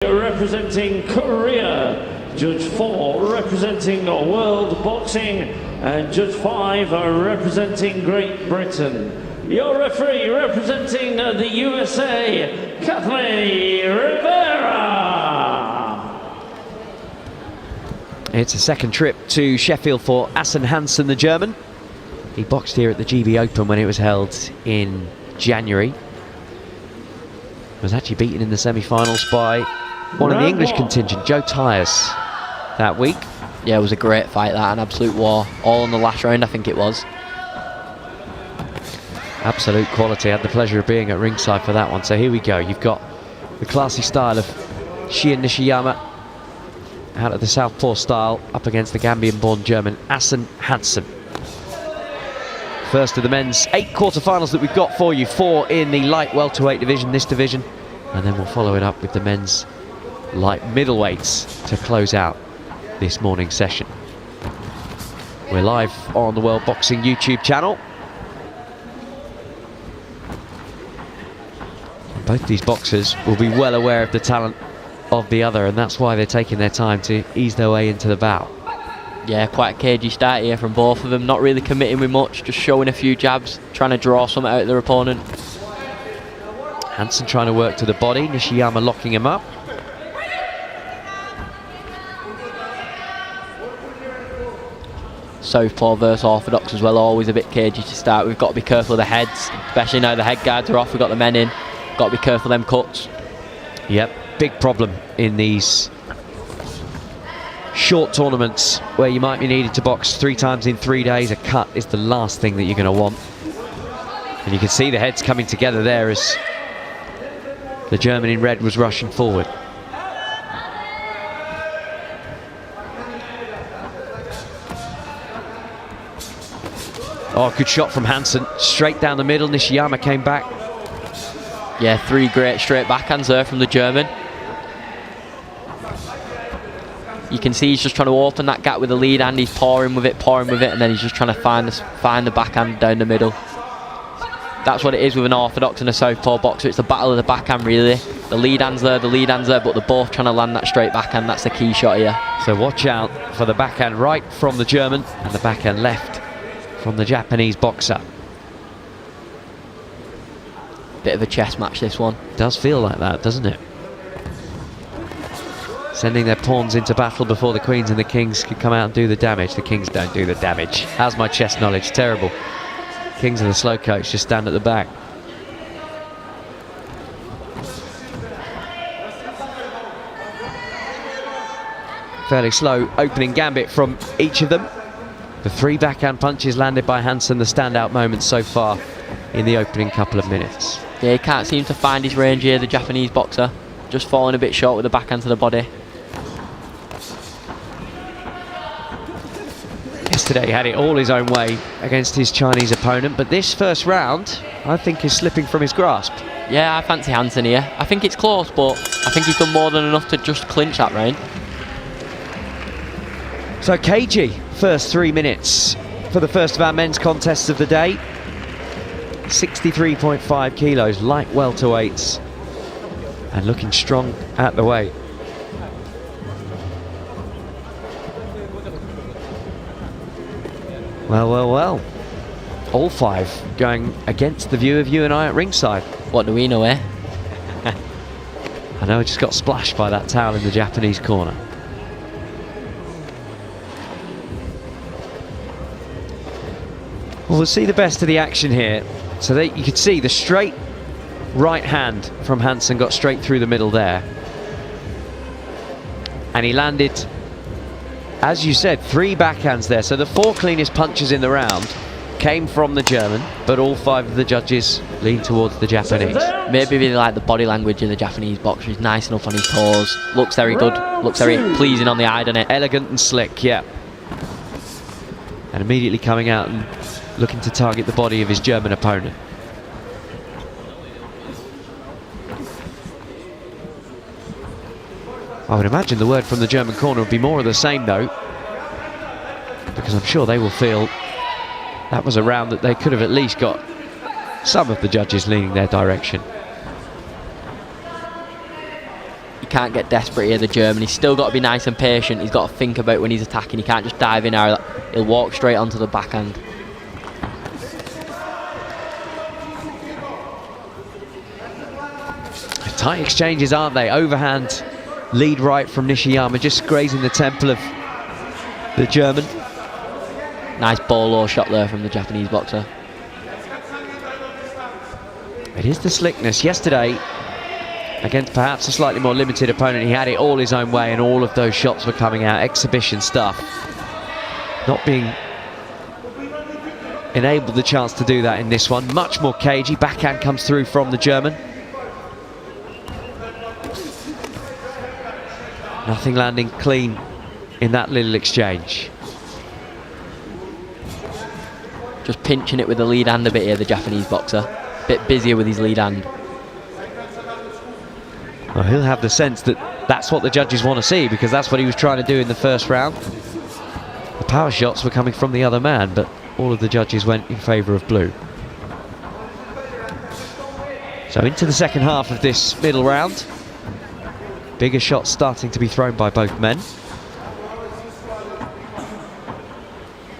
Representing Korea, Judge 4 representing World Boxing, and Judge 5 representing Great Britain. Your referee representing the USA, Kathleen Rivera. It's a second trip to Sheffield for Assan Hansen, the German. He boxed here at the GB Open when it was held in January. Was actually beaten in the semi-finals by one of the English contingent, Joe Tyers, that week. Yeah, it was a great fight, that, an absolute war. All in the last round, I think it was. Absolute quality. I had the pleasure of being at ringside for that one. So here we go. You've got the classy style of Shion Nishiyama out of the southpaw style up against the Gambian-born German Assan Hansen. First of the men's 8 quarterfinals that we've got for you. 4 in the light welterweight division, this division. And then we'll follow it up with the men's light middleweights to close out this morning's session. We're live on the World Boxing YouTube channel. Both these boxers will be well aware of the talent of the other, and that's why they're taking their time to ease their way into the bout. Yeah, quite a cagey start here from both of them. Not really committing with much, just showing a few jabs, trying to draw something out of their opponent. Hansen trying to work to the body, Nishiyama locking him up. Southpaw versus orthodox as well, always a bit cagey to start. We've got to be careful of the heads, especially now the head guards are off. We've got the men in, got to be careful of them cuts. Yep, big problem in these short tournaments where you might be needed to box 3 times in 3 days. A cut is the last thing that you're going to want. And you can see the heads coming together there as the German in red was rushing forward. Oh, good shot from Hansen, straight down the middle. Nishiyama came back. Yeah, 3 great straight backhands there from the German. You can see he's just trying to open that gap with the lead hand. He's pouring with it, and then he's just trying to find the backhand down the middle. That's what it is with an orthodox and a southpaw boxer. It's the battle of the backhand, really. The lead hand's there, but they're both trying to land that straight backhand. That's the key shot here. So watch out for the backhand right from the German and the backhand left from the Japanese boxer. Bit of a chess match, this one. Does feel like that, doesn't it? Sending their pawns into battle before the queens and the kings can come out and do the damage. The kings don't do the damage. How's my chess knowledge? Terrible. Kings and the slow coach just stand at the back. Fairly slow opening gambit from each of them. The 3 backhand punches landed by Hansen, the standout moments so far in the opening couple of minutes. Yeah, he can't seem to find his range here, the Japanese boxer. Just falling a bit short with the backhand to the body. Yesterday he had it all his own way against his Chinese opponent, but this first round I think is slipping from his grasp. Yeah, I fancy Hansen here. I think it's close, but I think he's done more than enough to just clinch that round. So cagey first 3 minutes for the first of our men's contests of the day. 63.5 kilos, light welterweights, and looking strong at the weight. Well. All 5 going against the view of you and I at ringside. What do we know, eh? I know I just got splashed by that towel in the Japanese corner. Well, we'll see the best of the action here. So that you could see the straight right hand from Hansen got straight through the middle there. And he landed, as you said, 3 backhands there. So the 4 cleanest punches in the round came from the German, but all 5 of the judges lean towards the Japanese. Maybe really like the body language of the Japanese boxer. He's nice enough on his toes. Looks very good. Looks very pleasing on the eye, doesn't it? Elegant and slick, yeah. And immediately coming out and looking to target the body of his German opponent. I would imagine the word from the German corner would be more of the same though, because I'm sure they will feel that was a round that they could have at least got some of the judges leaning their direction. can't get desperate here, the German. He's still got to be nice and patient. He's got to think about when he's attacking. He can't just dive in or he'll walk straight onto the backhand. Tight exchanges, aren't they? Overhand lead right from Nishiyama, just grazing the temple of the German. Nice ball low shot there from the Japanese boxer. It is the slickness. Yesterday, against perhaps a slightly more limited opponent, he had it all his own way and all of those shots were coming out. Exhibition stuff. Not being enabled the chance to do that in this one. Much more cagey. Backhand comes through from the German. Nothing landing clean in that little exchange. Just pinching it with the lead hand a bit here, the Japanese boxer. Bit busier with his lead hand. Well, he'll have the sense that that's what the judges want to see, because that's what he was trying to do in the first round. The power shots were coming from the other man, but all of the judges went in favour of blue. So into the second half of this middle round. Bigger shots starting to be thrown by both men.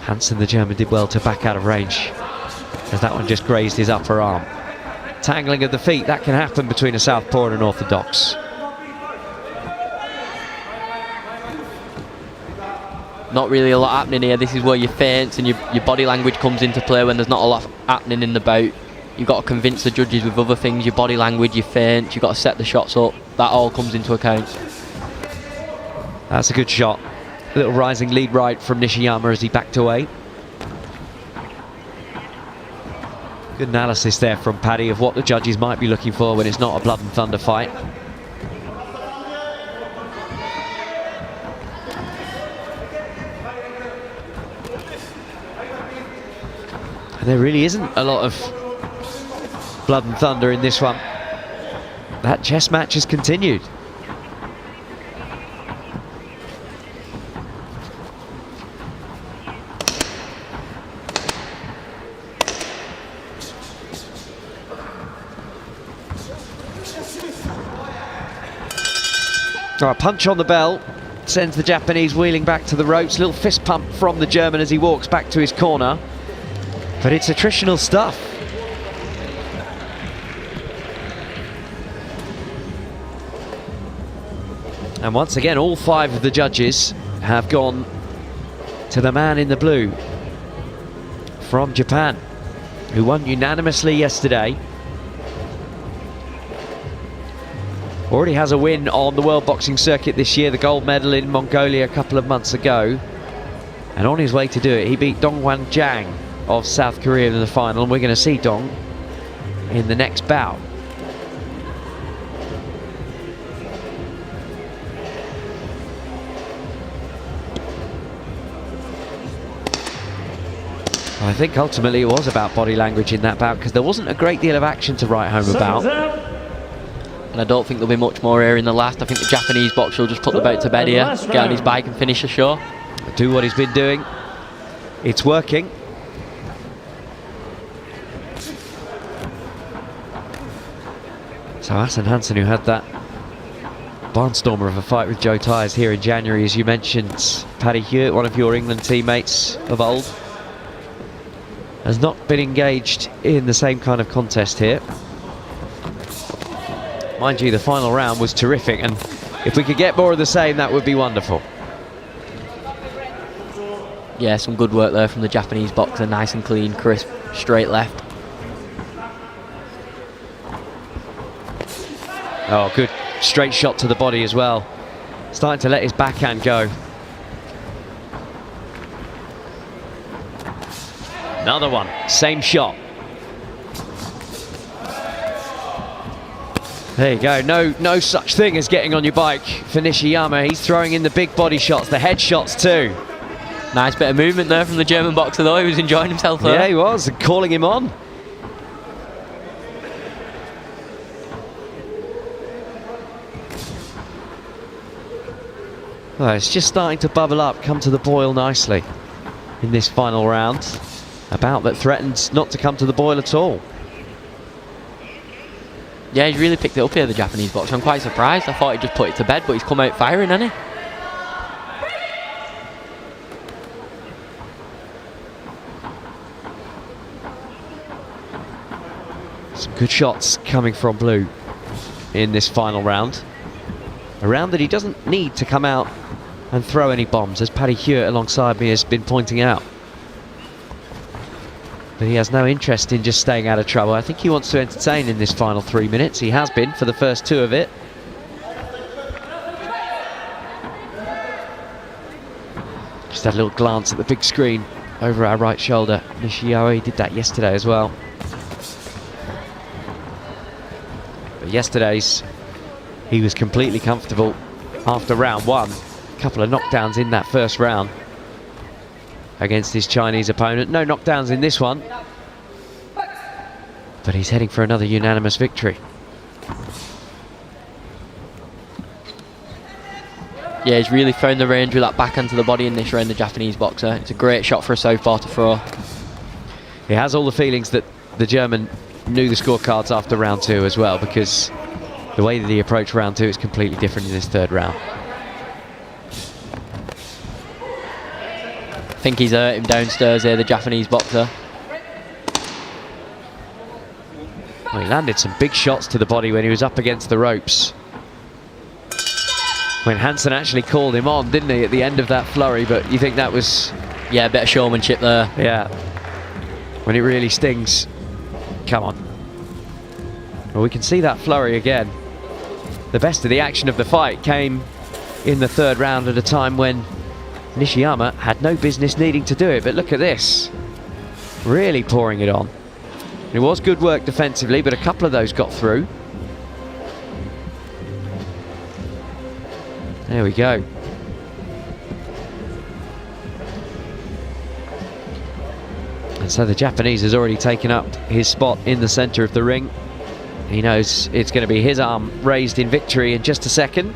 Hansen, the German, did well to back out of range, as that one just grazed his upper arm. Tangling of the feet, that can happen between a southpaw and an orthodox. Not really a lot happening here. This is where your feints and your body language comes into play when there's not a lot happening in the bout. You've got to convince the judges with other things, your body language, your feints, you've got to set the shots up. That all comes into account. That's a good shot. A little rising lead right from Nishiyama as he backed away. Good analysis there from Paddy of what the judges might be looking for when it's not a blood and thunder fight. And there really isn't a lot of blood and thunder in this one. That chess match has continued. A punch on the bell sends the Japanese wheeling back to the ropes. Little fist pump from the German as he walks back to his corner. But it's attritional stuff. And once again, all 5 of the judges have gone to the man in the blue from Japan, who won unanimously yesterday. Already has a win on the World Boxing Circuit this year, the gold medal in Mongolia a couple of months ago. And on his way to do it, he beat Dongwan Jang of South Korea in the final, and we're going to see Dong in the next bout. I think ultimately it was about body language in that bout, because there wasn't a great deal of action to write home about. And I don't think there'll be much more here in the last. I think the Japanese boxer will just put the bout to bed here, get on his bike and finish the show. Do what he's been doing. It's working. So Assan Hansen, who had that barnstormer of a fight with Joe Tyers here in January, as you mentioned, Paddy Hewitt, one of your England teammates of old, has not been engaged in the same kind of contest here. Mind you, the final round was terrific, and if we could get more of the same, that would be wonderful. Yeah, some good work there from the Japanese boxer. Nice and clean, crisp, straight left. Oh, good straight shot to the body as well. Starting to let his backhand go. Another one, same shot. There you go, no such thing as getting on your bike for Nishiyama. He's throwing in the big body shots, the head shots too. Nice bit of movement there from the German boxer though, he was enjoying himself there. Yeah, he was, and calling him on. Well, it's just starting to bubble up, come to the boil nicely in this final round. A bout that threatens not to come to the boil at all. Yeah, he's really picked it up here, the Japanese boxer. I'm quite surprised. I thought he'd just put it to bed, but he's come out firing, hasn't he? Some good shots coming from Blue in this final round. A round that he doesn't need to come out and throw any bombs, as Paddy Hewitt alongside me has been pointing out. But he has no interest in just staying out of trouble. I think he wants to entertain in this final 3 minutes. He has been for the first 2 of it. Just had a little glance at the big screen over our right shoulder. Nishiyama did that yesterday as well. But yesterday's, he was completely comfortable after round 1. A couple of knockdowns in that first round against his Chinese opponent. No knockdowns in this one, but he's heading for another unanimous victory. Yeah, he's really found the range with that backhand to the body in this round, the Japanese boxer. It's a great shot for a southpaw to throw. He has all the feelings that the German knew the scorecards after round 2 as well, because the way that he approached round 2 is completely different in this third round. I think he's hurt him downstairs here, the Japanese boxer. Well, he landed some big shots to the body when he was up against the ropes. When Hansen actually called him on, didn't he, at the end of that flurry? But you think that was... Yeah, a bit of showmanship there. Yeah. When it really stings. Come on. Well, we can see that flurry again. The best of the action of the fight came in the third round at a time when Nishiyama had no business needing to do it. But look at this. Really pouring it on. It was good work defensively, but a couple of those got through. There we go. And so the Japanese has already taken up his spot in the centre of the ring. He knows it's going to be his arm raised in victory in just a second.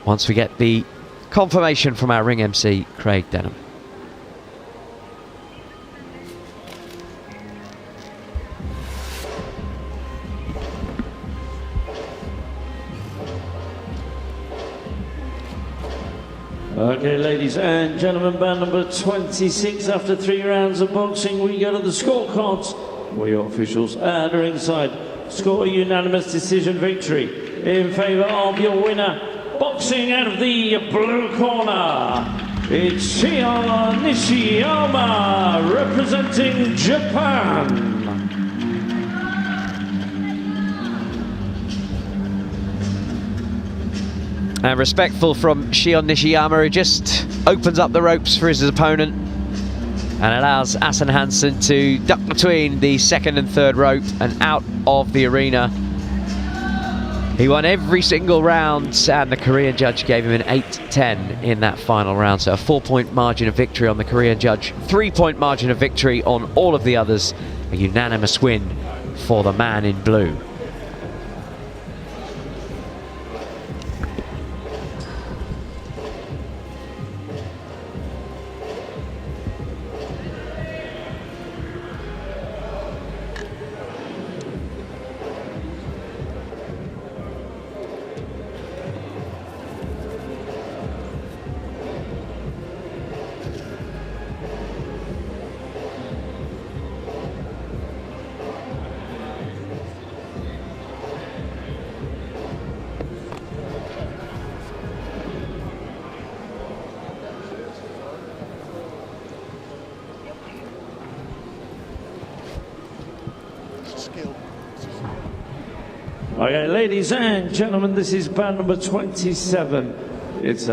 Once we get the confirmation from our ring MC, Craig Denham. Okay, ladies and gentlemen, bout number 26. After 3 rounds of boxing, we go to the scorecards, where your officials at ringside score a unanimous decision victory in favour of your winner. Boxing out of the blue corner, it's Shion Nishiyama representing Japan. And respectful from Shion Nishiyama, who just opens up the ropes for his opponent and allows Assan Hansen to duck between the second and third rope and out of the arena. He won every single round, and the Korean judge gave him an 8-10 in that final round. So a 4-point margin of victory on the Korean judge, 3-point margin of victory on all of the others. A unanimous win for the man in blue. Okay, ladies and gentlemen, this is bout number 27. It's